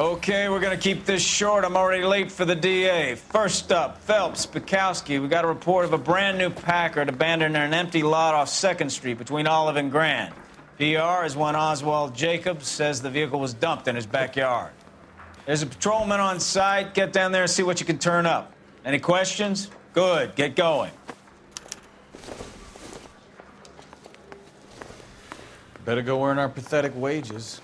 Okay, we're gonna keep this short. I'm already late for the DA. First up, Phelps, Bukowski. We got a report of a brand new Packard abandoned in an empty lot off 2nd Street between Olive and Grand. PR is one Oswald Jacobs says the vehicle was dumped in his backyard. There's a patrolman on site. Get down there and see what you can turn up. Any questions? Good, get going. Better go earn our pathetic wages.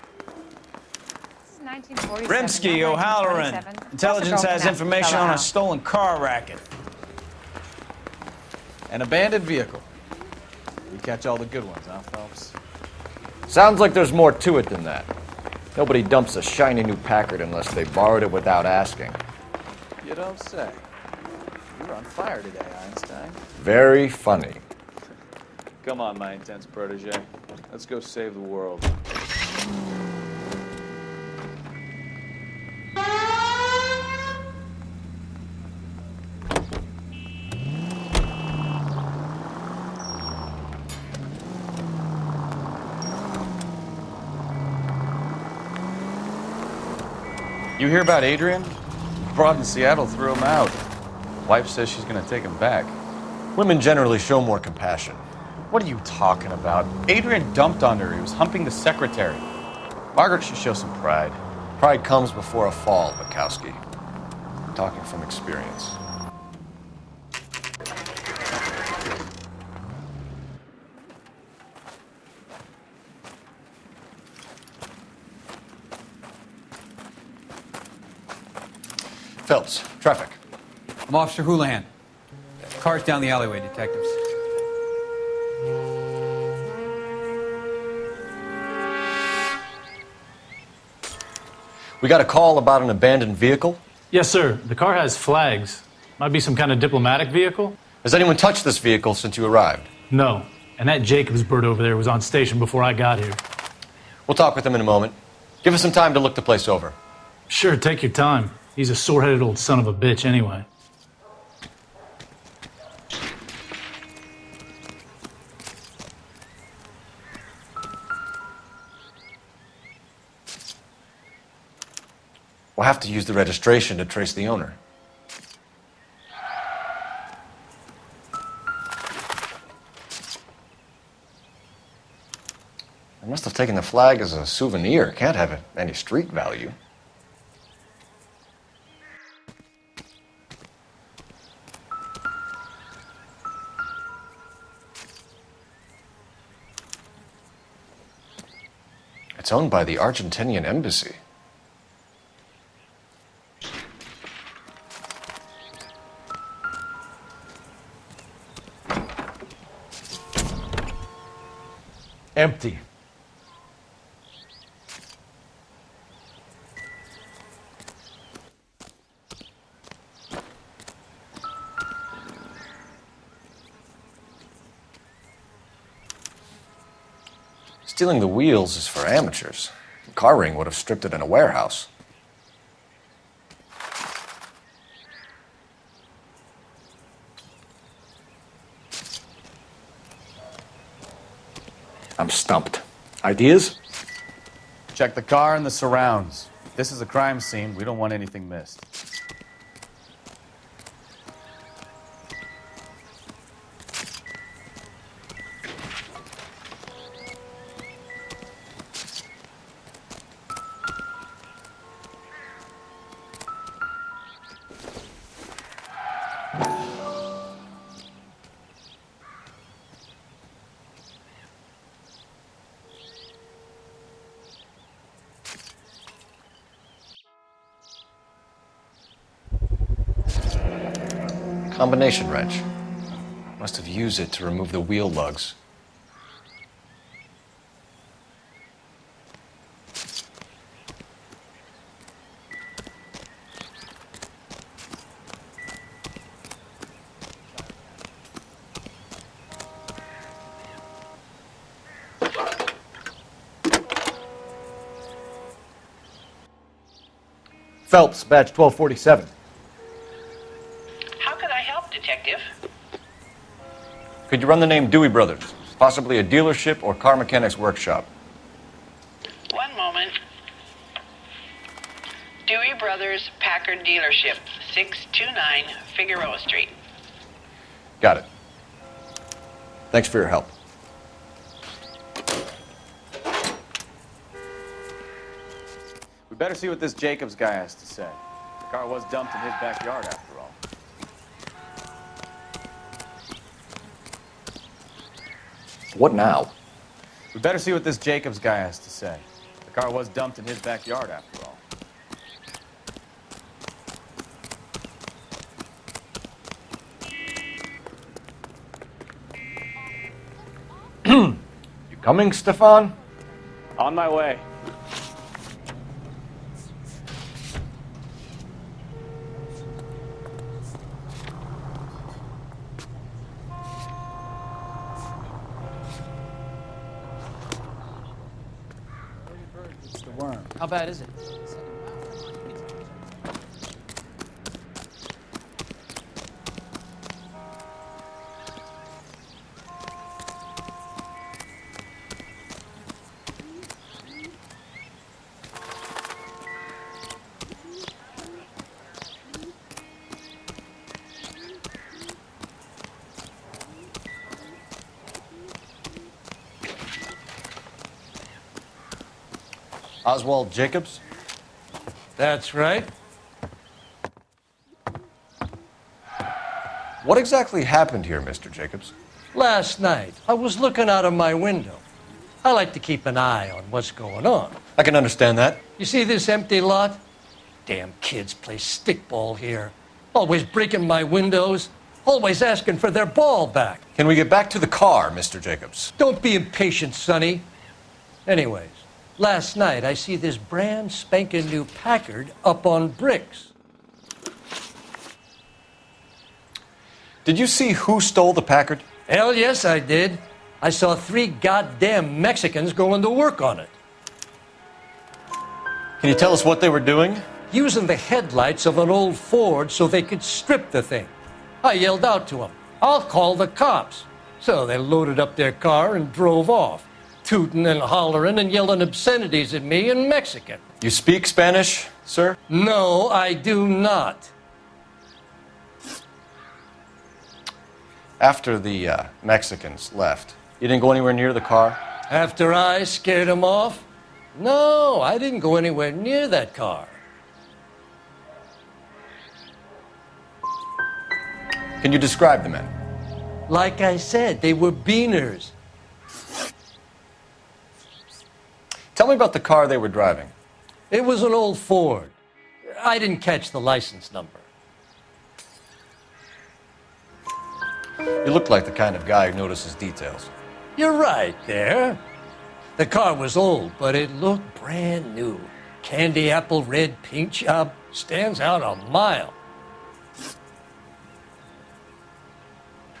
Rimsky, O'Halloran. Intelligence has information on a stolen car racket. An abandoned vehicle. We catch all the good ones, huh, Phelps? Sounds like there's more to it than that. Nobody dumps a shiny new Packard unless they borrowed it without asking. You don't say. You're on fire today, Einstein. Very funny. Come on, my intense protege. Let's go save the world. You hear about Adrian? Broad in Seattle threw him out. Wife says she's gonna take him back. Women generally show more compassion. What are you talking about? Adrian dumped on her. He was humping the secretary. Margaret should show some pride. Pride comes before a fall, Bukowski. Talking from experience. Phelps, traffic. I'm Officer Houlihan. Cars down the alleyway, detectives. We got a call about an abandoned vehicle. Yes, sir. The car has flags. Might be some kind of diplomatic vehicle. Has anyone touched this vehicle since you arrived? No. And that Jacobs bird over there was on station before I got here. We'll talk with him in a moment. Give us some time to look the place over. Sure, take your time. He's a sore-headed old son of a bitch anyway. We'll have to use the registration to trace the owner. They must have taken the flag as a souvenir. Can't have any street value. It's owned by the Argentinian embassy. Empty. Stealing the wheels is for amateurs. The car ring would have stripped it in a warehouse. I'm stumped. Ideas? Check the car and the surrounds. This is a crime scene. We don't want anything missed. Combination wrench. Must have used it to remove the wheel lugs. Phelps, badge 1247. Detective. Could you run the name Dewey Brothers? Possibly a dealership or car mechanic's workshop. One moment. Dewey Brothers Packard Dealership, 629 Figueroa Street. Got it. Thanks for your help. We better see what this Jacobs guy has to say. The car was dumped in his backyard after all. What now? We better see what this Jacobs guy has to say. The car was dumped in his backyard after all. You coming, Stefan? On my way. How bad is it? Oswald Jacobs? That's right. What exactly happened here, Mr. Jacobs? Last night, I was looking out of my window. I like to keep an eye on what's going on. I can understand that. You see this empty lot? Damn kids play stickball here. Always breaking my windows. Always asking for their ball back. Can we get back to the car, Mr. Jacobs? Don't be impatient, Sonny. Anyways, last night I see this brand spanking new Packard up on bricks. Did you see who stole the Packard? Hell yes, I did. I saw 3 goddamn Mexicans going to work on it. Can you tell us what they were doing? Using the headlights of an old Ford so they could strip the thing. I yelled out to them, "I'll call the cops." So they loaded up their car and drove off, tooting and hollering and yelling obscenities at me in Mexican. You speak Spanish, sir? No, I do not. After the Mexicans left, you didn't go anywhere near the car? After I scared them off? No, I didn't go anywhere near that car. Can you describe the men? Like I said, they were beaners. Tell me about the car they were driving. It was an old Ford. I didn't catch the license number. You look like the kind of guy who notices details. You're right there. The car was old, but it looked brand new. Candy apple red paint job stands out a mile.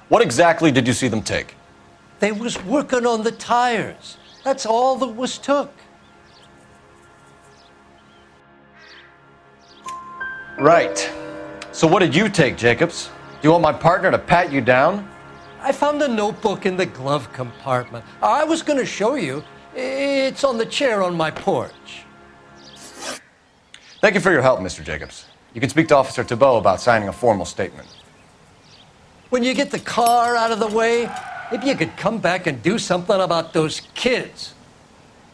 What exactly did you see them take? They was working on the tires. That's all that was took. Right. So what did you take, Jacobs? Do you want my partner to pat you down? I found a notebook in the glove compartment. I was going to show you. It's on the chair on my porch. Thank you for your help, Mr. Jacobs. You can speak to Officer Thibault about signing a formal statement. When you get the car out of the way, maybe you could come back and do something about those kids.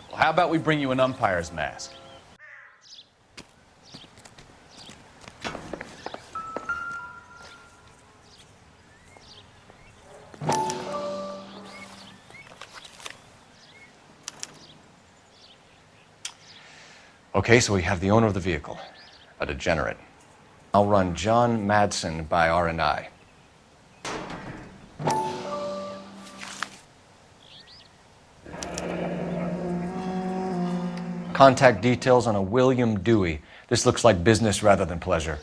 Well, how about we bring you an umpire's mask? Okay, so we have the owner of the vehicle, a degenerate. I'll run John Madsen by R&I. Contact details on a William Dewey. This looks like business rather than pleasure.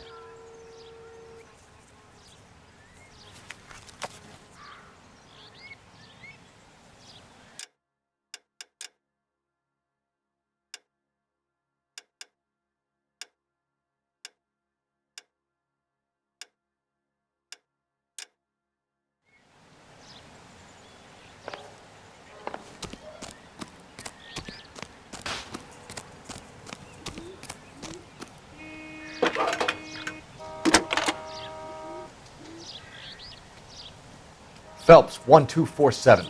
Phelps, 1247.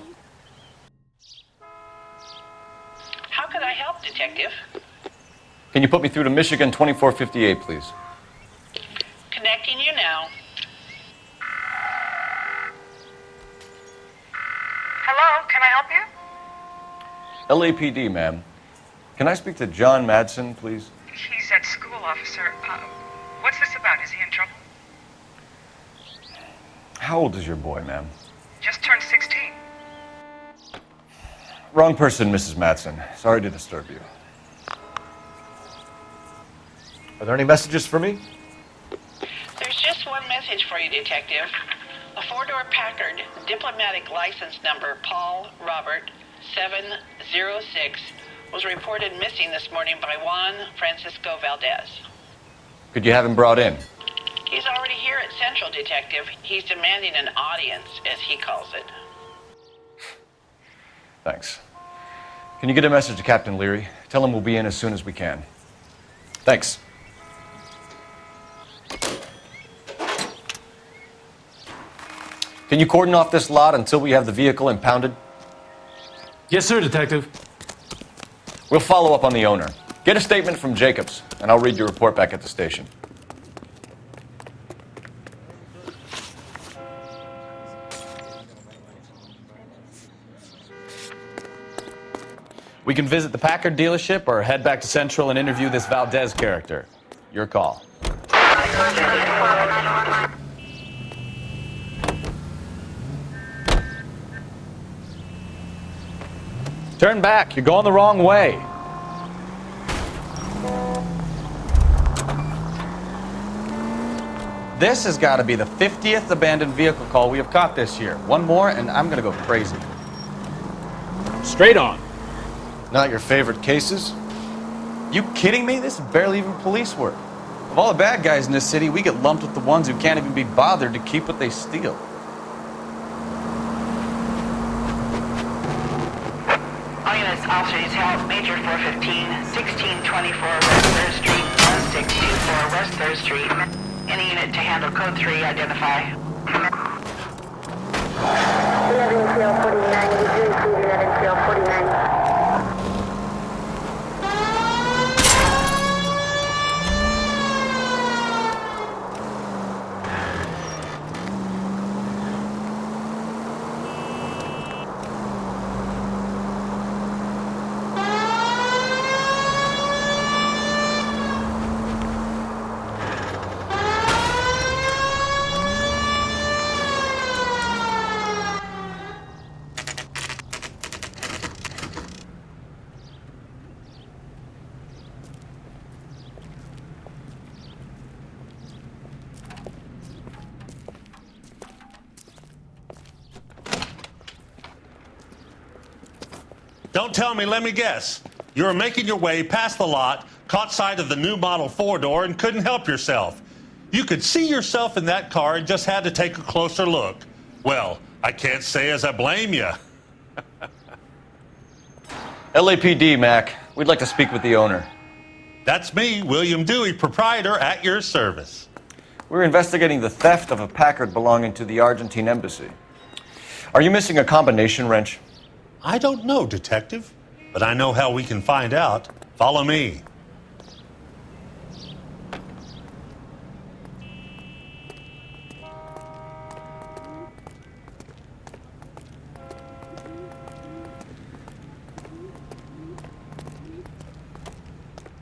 How can I help, Detective? Can you put me through to Michigan 2458, please? Connecting you now. Hello, can I help you? LAPD, ma'am. Can I speak to John Madsen, please? He's at school, officer. What's this about? Is he in trouble? How old is your boy, ma'am? Just turned 16. Wrong person, Mrs. Madsen. Sorry to disturb you. Are there any messages for me? There's just one message for you, Detective. A four-door Packard, diplomatic license number Paul Robert 706, was reported missing this morning by Juan Francisco Valdez. Could you have him brought in? He's already here at Central, Detective. He's demanding an audience, as he calls it. Thanks. Can you get a message to Captain Leary? Tell him we'll be in as soon as we can. Thanks. Can you cordon off this lot until we have the vehicle impounded? Yes, sir, Detective. We'll follow up on the owner. Get a statement from Jacobs, and I'll read your report back at the station. We can visit the Packard dealership or head back to Central and interview this Valdez character. Your call. Turn back. You're going the wrong way. This has got to be the 50th abandoned vehicle call we have caught this year. One more, and I'm going to go crazy. Straight on. Not your favorite cases? You kidding me? This is barely even police work. Of all the bad guys in this city, we get lumped with the ones who can't even be bothered to keep what they steal. All units, officers help. Major 415, 1624 West 3rd Street, 1624 West 3rd Street. Any unit to handle code 3, identify. 11-49, 49. Don't tell me, let me guess. You were making your way past the lot, caught sight of the new model four-door, and couldn't help yourself. You could see yourself in that car and just had to take a closer look. Well, I can't say as I blame you. LAPD, Mac. We'd like to speak with the owner. That's me, William Dewey, proprietor, at your service. We're investigating the theft of a Packard belonging to the Argentine embassy. Are you missing a combination wrench? I don't know, Detective, but I know how we can find out. Follow me.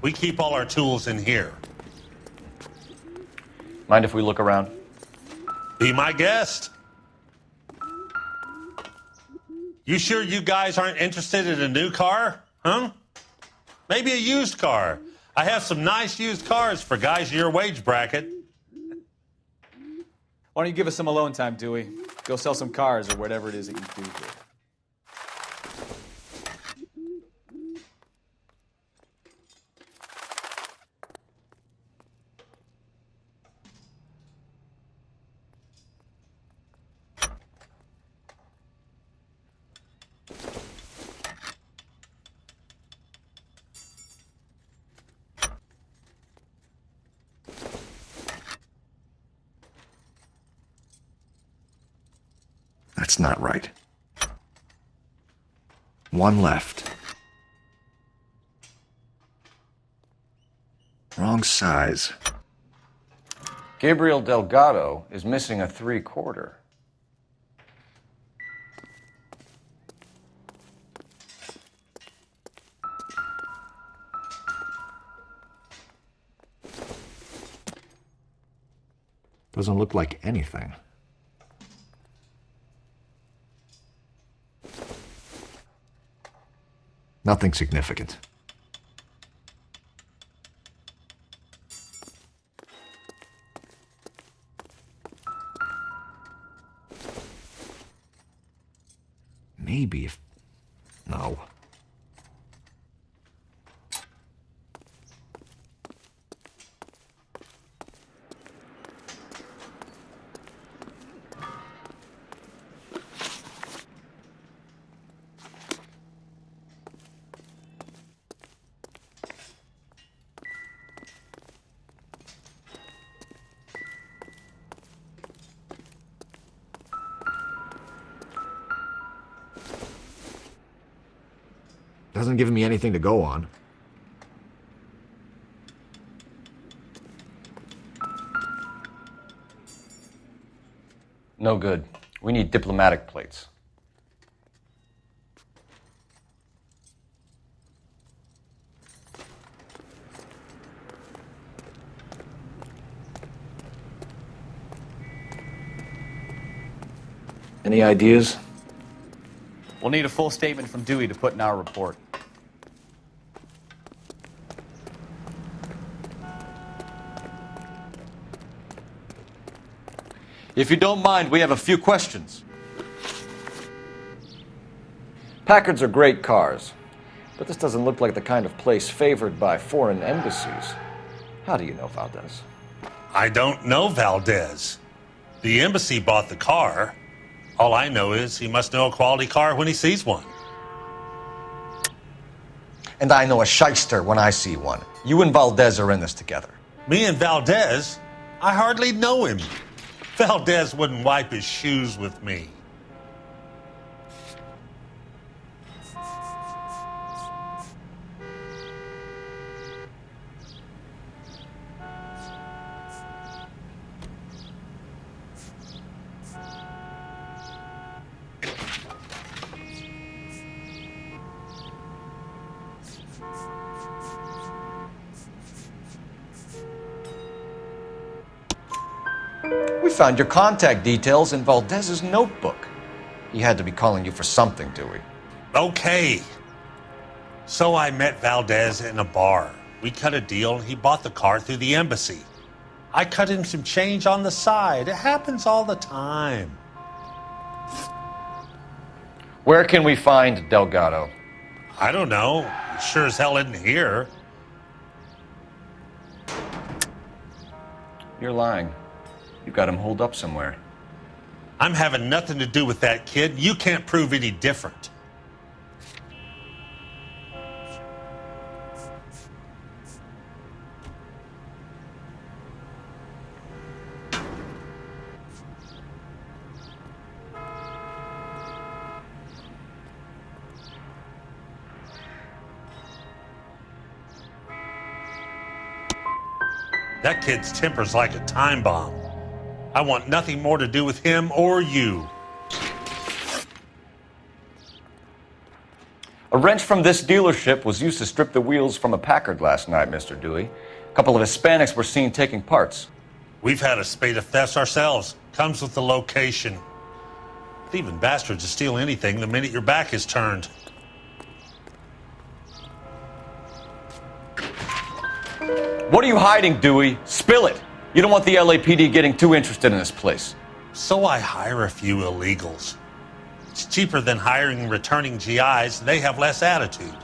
We keep all our tools in here. Mind if we look around? Be my guest. You sure you guys aren't interested in a new car? Huh? Maybe a used car. I have some nice used cars for guys in your wage bracket. Why don't you give us some alone time, Dewey? Go sell some cars or whatever it is that you do here. That's not right. One left. Wrong size. Gabriel Delgado is missing a 3/4. Doesn't look like anything. Nothing significant. Maybe if... No. Doesn't give me anything to go on. No good. We need diplomatic plates. Any ideas? We'll need a full statement from Dewey to put in our report. If you don't mind, we have a few questions. Packards are great cars, but this doesn't look like the kind of place favored by foreign embassies. How do you know Valdez? I don't know Valdez. The embassy bought the car. All I know is he must know a quality car when he sees one. And I know a shyster when I see one. You and Valdez are in this together. Me and Valdez? I hardly know him. Valdez wouldn't wipe his shoes with me. We found your contact details in Valdez's notebook. He had to be calling you for something, Dewey. Okay. So I met Valdez in a bar. We cut a deal and he bought the car through the embassy. I cut him some change on the side. It happens all the time. Where can we find Delgado? I don't know. He sure as hell isn't here. You're lying. You got him holed up somewhere. I'm having nothing to do with that kid. You can't prove any different. That kid's temper's like a time bomb. I want nothing more to do with him or you. A wrench from this dealership was used to strip the wheels from a Packard last night, Mr. Dewey. A couple of Hispanics were seen taking parts. We've had a spate of thefts ourselves. Comes with the location. Thieving bastards will steal anything the minute your back is turned. What are you hiding, Dewey? Spill it. You don't want the LAPD getting too interested in this place. So I hire a few illegals. It's cheaper than hiring returning GIs. They have less attitude.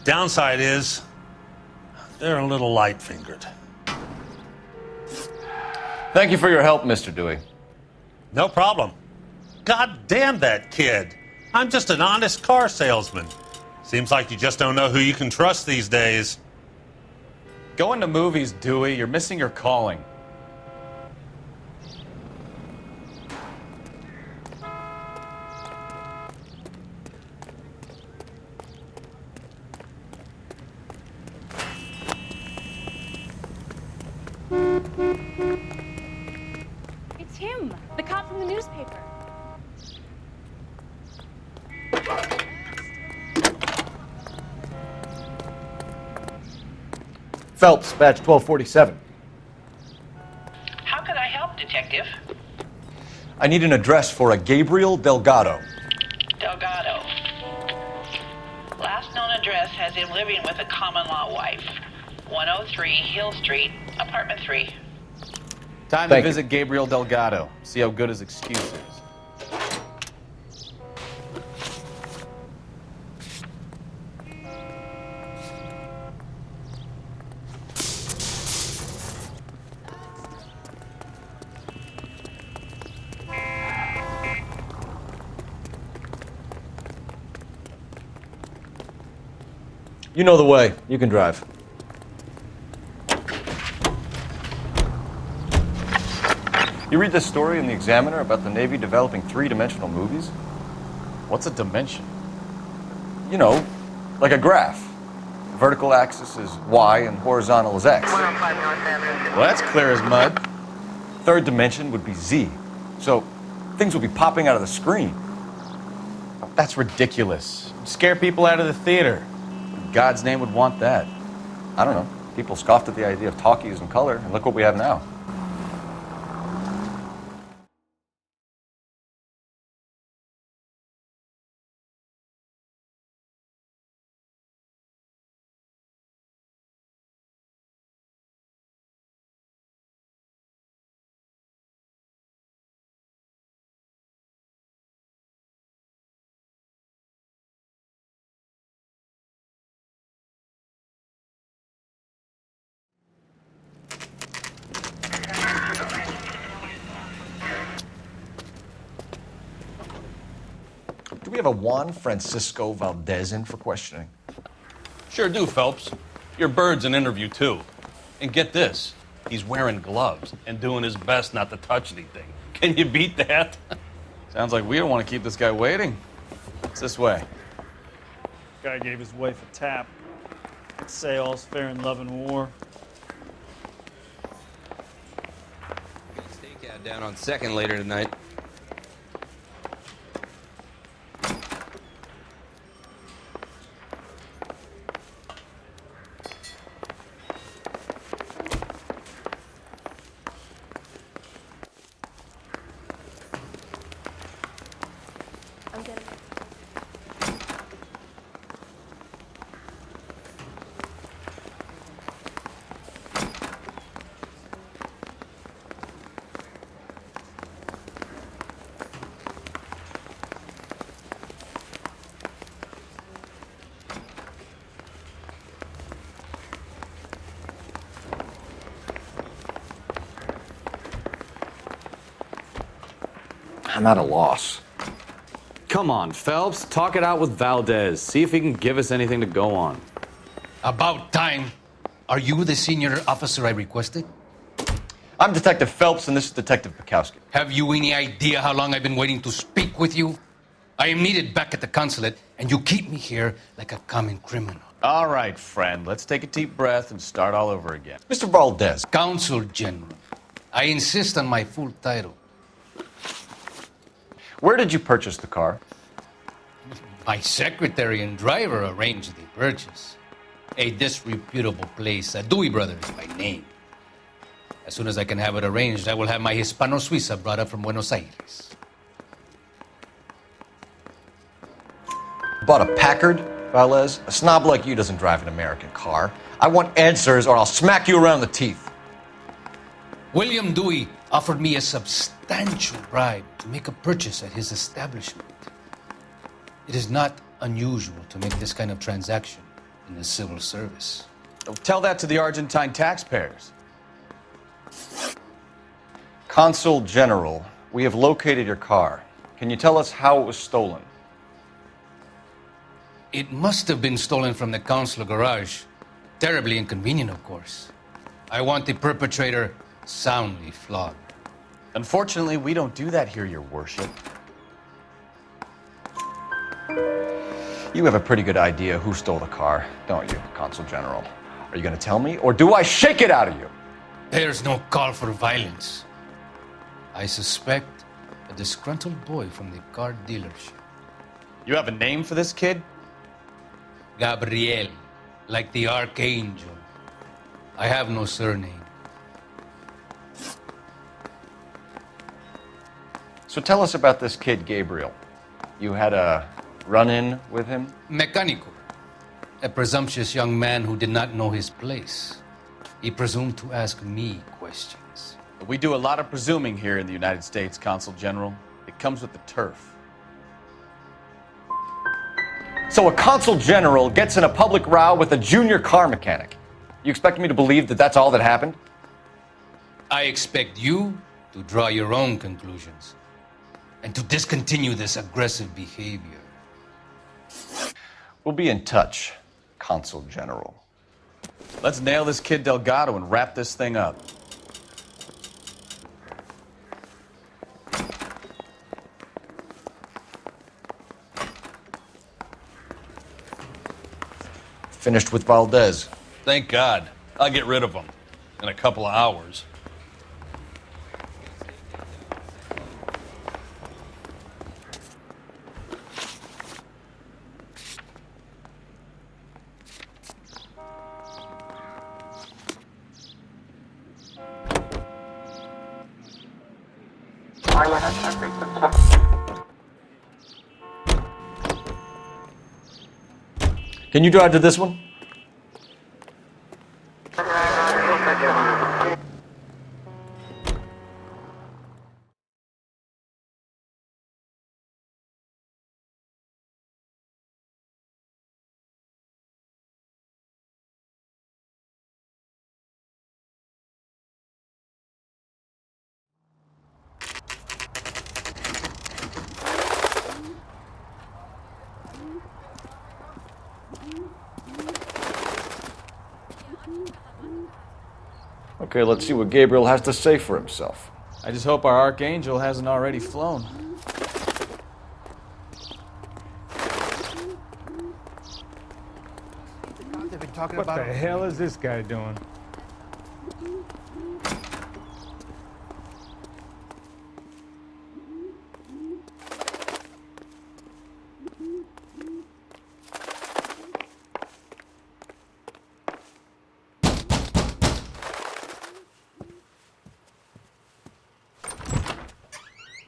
Downside is they're a little light-fingered. Thank you for your help, Mr. Dewey. No problem. God damn that kid. I'm just an honest car salesman. Seems like you just don't know who you can trust these days. Going to movies, Dewey. You're missing your calling. It's him, the cop from the newspaper. Phelps, badge 1247. How can I help, Detective? I need an address for a Gabriel Delgado. Delgado. Last known address has him living with a common-law wife. 103 Hill Street, apartment 3. Time Thank to you. visit Gabriel Delgado. See how good his excuse is. You know the way. You can drive. You read this story in the Examiner about the Navy developing three-dimensional movies? What's a dimension? You know, like a graph. The vertical axis is Y and horizontal is X. Well, that's clear as mud. Third dimension would be Z. So things will be popping out of the screen. That's ridiculous. It'd scare people out of the theater. In God's name would want that. I don't know. People scoffed at the idea of talkies in color, and look what we have now. Do we have a Juan Francisco Valdez in for questioning? Sure do, Phelps. Your bird's an interview, too. And get this, he's wearing gloves and doing his best not to touch anything. Can you beat that? Sounds like we don't want to keep this guy waiting. It's this way. Guy gave his wife a tap. Say all's fair in love and war. Stakeout down on 2nd later tonight. I'm at a loss. Come on, Phelps. Talk it out with Valdez. See if he can give us anything to go on. About time. Are you the senior officer I requested? I'm Detective Phelps, and this is Detective Bukowski. Have you any idea how long I've been waiting to speak with you? I am needed back at the consulate, and you keep me here like a common criminal. All right, friend. Let's take a deep breath and start all over again. Mr. Valdez. Consul General. I insist on my full title. Where did you purchase the car? My secretary and driver arranged the purchase. A disreputable place, Dewey Brothers by name. As soon as I can have it arranged, I will have my Hispano Suiza brought up from Buenos Aires. Bought a Packard, Valdez? A snob like you doesn't drive an American car. I want answers or I'll smack you around the teeth. William Dewey offered me a substantial bribe to make a purchase at his establishment. It is not unusual to make this kind of transaction in the civil service. Tell that to the Argentine taxpayers. Consul General, we have located your car. Can you tell us how it was stolen? It must have been stolen from the consular garage. Terribly inconvenient, of course. I want the perpetrator soundly flogged. Unfortunately, we don't do that here, Your Worship. You have a pretty good idea who stole the car, don't you, Consul General? Are you going to tell me, or do I shake it out of you? There's no call for violence. I suspect a disgruntled boy from the car dealership. You have a name for this kid? Gabriel, like the archangel. I have no surname. So tell us about this kid, Gabriel. You had a run-in with him? Mecánico. A presumptuous young man who did not know his place. He presumed to ask me questions. We do a lot of presuming here in the United States, Consul General. It comes with the turf. So a consul general gets in a public row with a junior car mechanic. You expect me to believe that that's all that happened? I expect you to draw your own conclusions and to discontinue this aggressive behavior. We'll be in touch, Consul General. Let's nail this kid Delgado and wrap this thing up. Finished with Valdez. Thank God. I'll get rid of him in a couple of hours. Can you drive to this one? Okay, let's see what Gabriel has to say for himself. I just hope our archangel hasn't already flown. What the hell is this guy doing?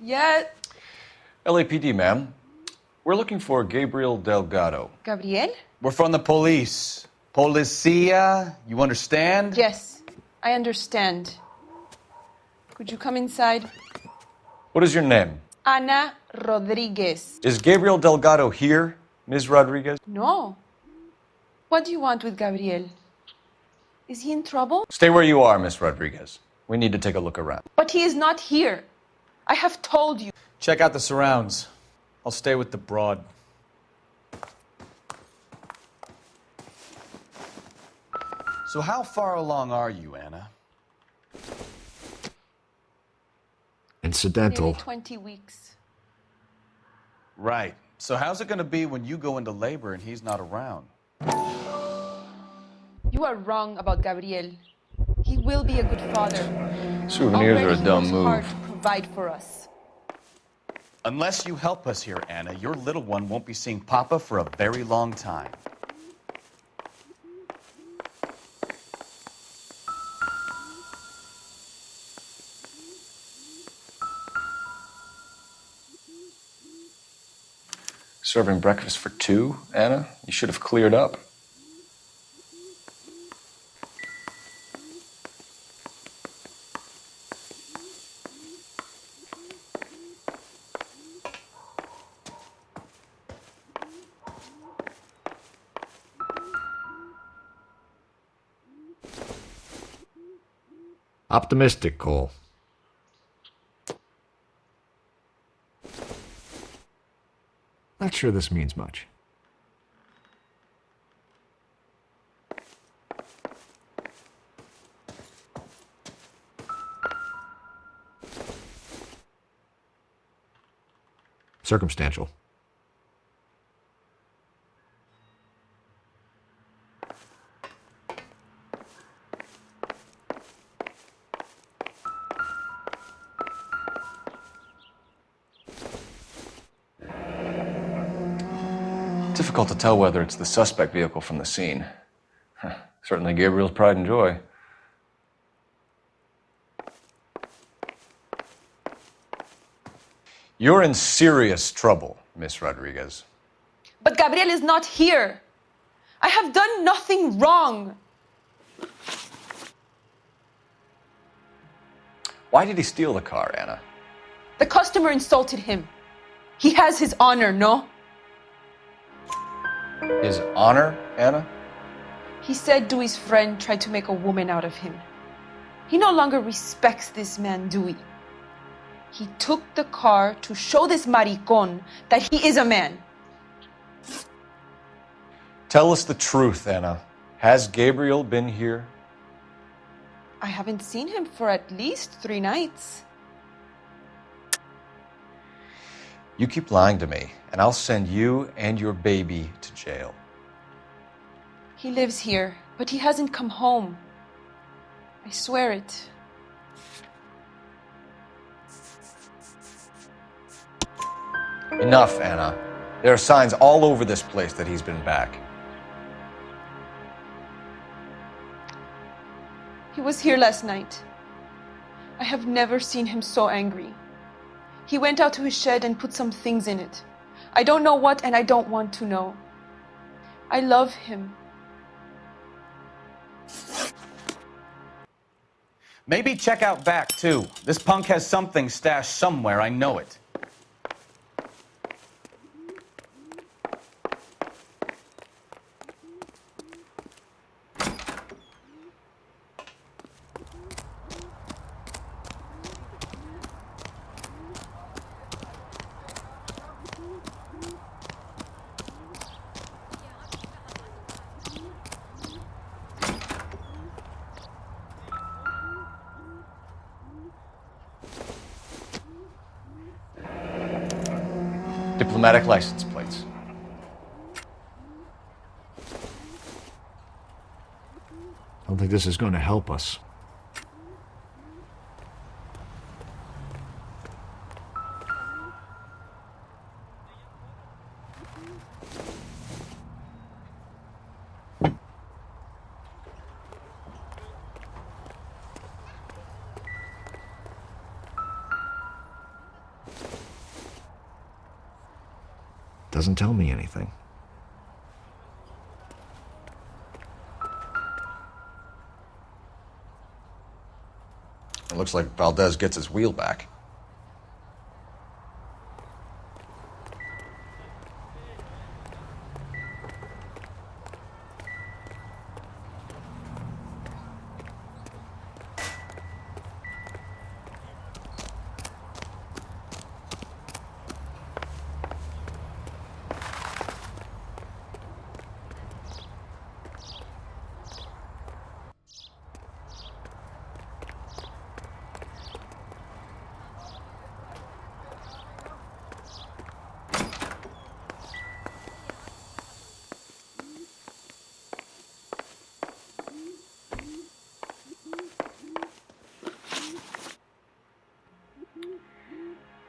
Yeah. LAPD, ma'am. We're looking for Gabriel Delgado. Gabriel? We're from the police. Policia, you understand? Yes, I understand. Could you come inside? What is your name? Ana Rodriguez. Is Gabriel Delgado here, Ms. Rodriguez? No. What do you want with Gabriel? Is he in trouble? Stay where you are, Miss Rodriguez. We need to take a look around. But he is not here. I have told you. Check out the surrounds. I'll stay with the broad. So how far along are you, Anna? Incidental. Nearly 20 weeks. Right. So how's it going to be when you go into labor and he's not around? You are wrong about Gabriel. He will be a good father. Souvenirs are a dumb He works hard move. to provide for us. Unless you help us here, Anna, your little one won't be seeing Papa for a very long time. Serving breakfast for two, Anna? You should have cleared up. Optimistic, Cole. Not sure this means much. Circumstantial. Difficult to tell whether it's the suspect vehicle from the scene. Certainly Gabriel's pride and joy. You're in serious trouble, Miss Rodriguez. But Gabriel is not here. I have done nothing wrong. Why did he steal the car, Anna? The customer insulted him. He has his honor, no? His honor, Anna? He said Dewey's friend tried to make a woman out of him. He no longer respects this man, Dewey. He took the car to show this maricón that he is a man. Tell us the truth, Anna. Has Gabriel been here? I haven't seen him for at least 3 nights. You keep lying to me, and I'll send you and your baby to jail. He lives here, but he hasn't come home. I swear it. Enough, Anna. There are signs all over this place that he's been back. He was here last night. I have never seen him so angry. He went out to his shed and put some things in it. I don't know what, and I don't want to know. I love him. Maybe check out back, too. This punk has something stashed somewhere, I know it. Diplomatic license plates. I don't think this is going to help us. Doesn't tell me anything. It looks like Valdez gets his wheel back.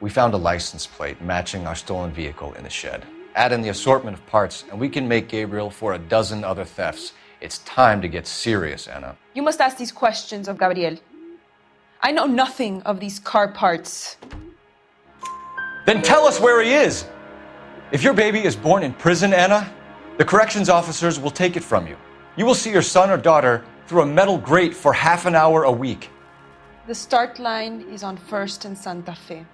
We found a license plate matching our stolen vehicle in the shed. Add in the assortment of parts, and we can make Gabriel for a dozen other thefts. It's time to get serious, Anna. You must ask these questions of Gabriel. I know nothing of these car parts. Then tell us where he is! If your baby is born in prison, Anna, the corrections officers will take it from you. You will see your son or daughter through a metal grate for half an hour a week. The start line is on 1st and Santa Fe.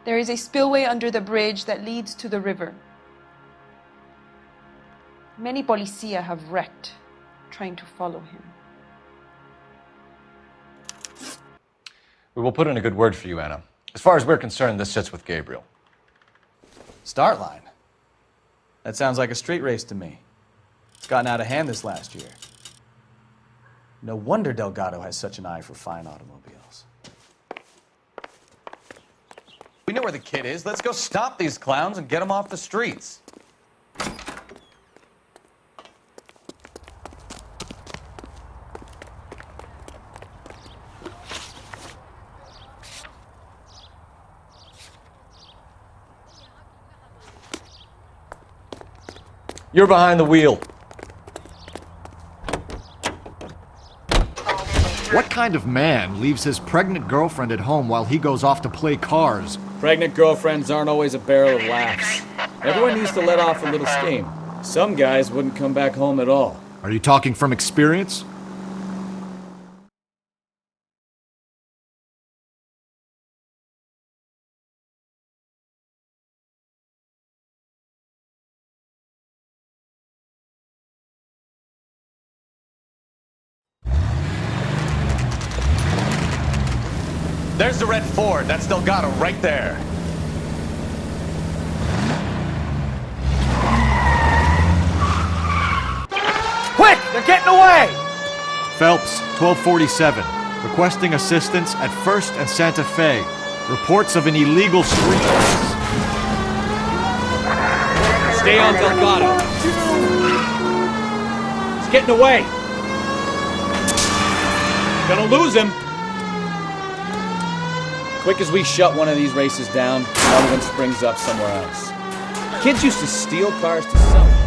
There is a spillway under the bridge that leads to the river. Many policia have wrecked trying to follow him. We will put in a good word for you, Anna. As far as we're concerned, this sits with Gabriel. Start line. That sounds like a street race to me. It's gotten out of hand this last year. No wonder Delgado has such an eye for fine automobiles. We know where the kid is. Let's go stop these clowns and get them off the streets. You're behind the wheel. What kind of man leaves his pregnant girlfriend at home while he goes off to play cars? Pregnant girlfriends aren't always a barrel of laughs. Everyone needs to let off a little steam. Some guys wouldn't come back home at all. Are you talking from experience? There's the red Ford. That's Delgado right there. Quick! They're getting away! Phelps, 1247. Requesting assistance at 1st and Santa Fe. Reports of an illegal street race. Stay on Delgado. He's getting away. Gonna lose him. Quick as we shut one of these races down, another one springs up somewhere else. Kids used to steal cars to sell them.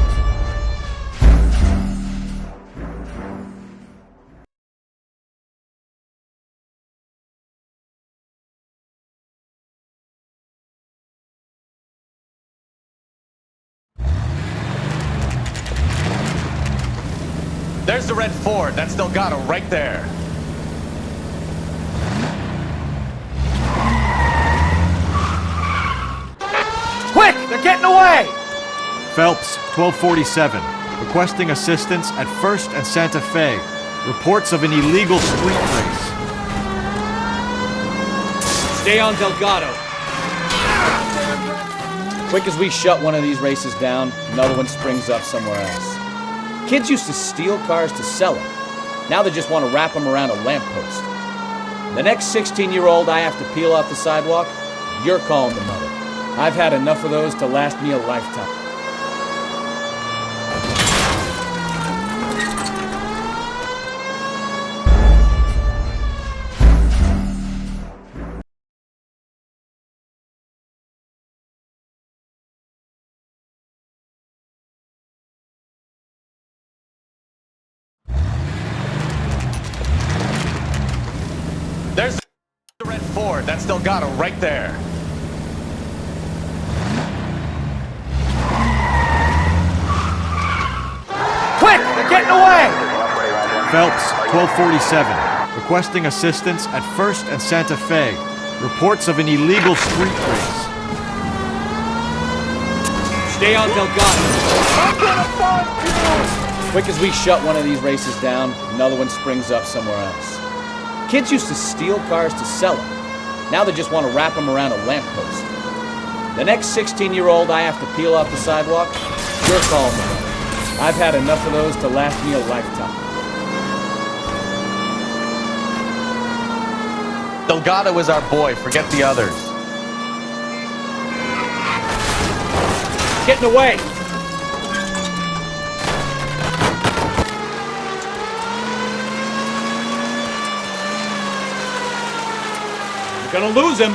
There's the red Ford. That's Delgado right there. Quick! They're getting away! Phelps, 1247. Requesting assistance at 1st and Santa Fe. Reports of an illegal street race. Stay on Delgado. Quick as we shut one of these races down, another one springs up somewhere else. Kids used to steal cars to sell them. Now they just want to wrap them around a lamppost. The next 16-year-old I have to peel off the sidewalk, you're calling the mother. I've had enough of those to last me a lifetime. There's the red Ford. That's Delgado right there. Quick! They're getting away! Phelps, 1247. Requesting assistance at 1st and Santa Fe. Reports of an illegal street race. Stay on Delgado. I'm gonna find you! Quick as we shut one of these races down, another one springs up somewhere else. Kids used to steal cars to sell them. Now they just want to wrap them around a lamppost. The next 16-year-old I have to peel off the sidewalk, you're calling the mother. I've had enough of those to last me a lifetime. Delgado is our boy. Forget the others. Getting away! You're gonna lose him.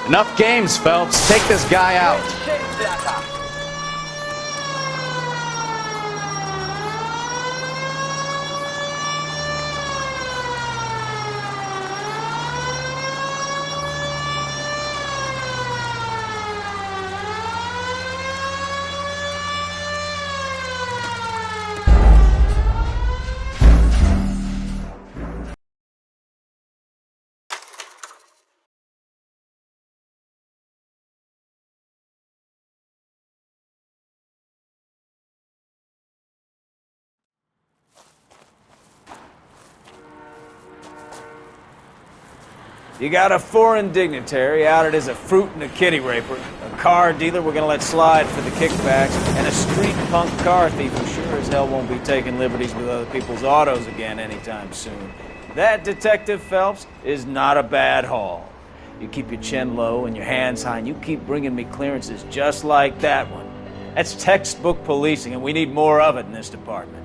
Enough games, Phelps. Take this guy out. You got a foreign dignitary outed as a fruit and a kitty raper, a car dealer we're gonna let slide for the kickbacks, and a street punk car thief who sure as hell won't be taking liberties with other people's autos again anytime soon. That, Detective Phelps, is not a bad haul. You keep your chin low and your hands high, and you keep bringing me clearances just like that one. That's textbook policing, and we need more of it in this department.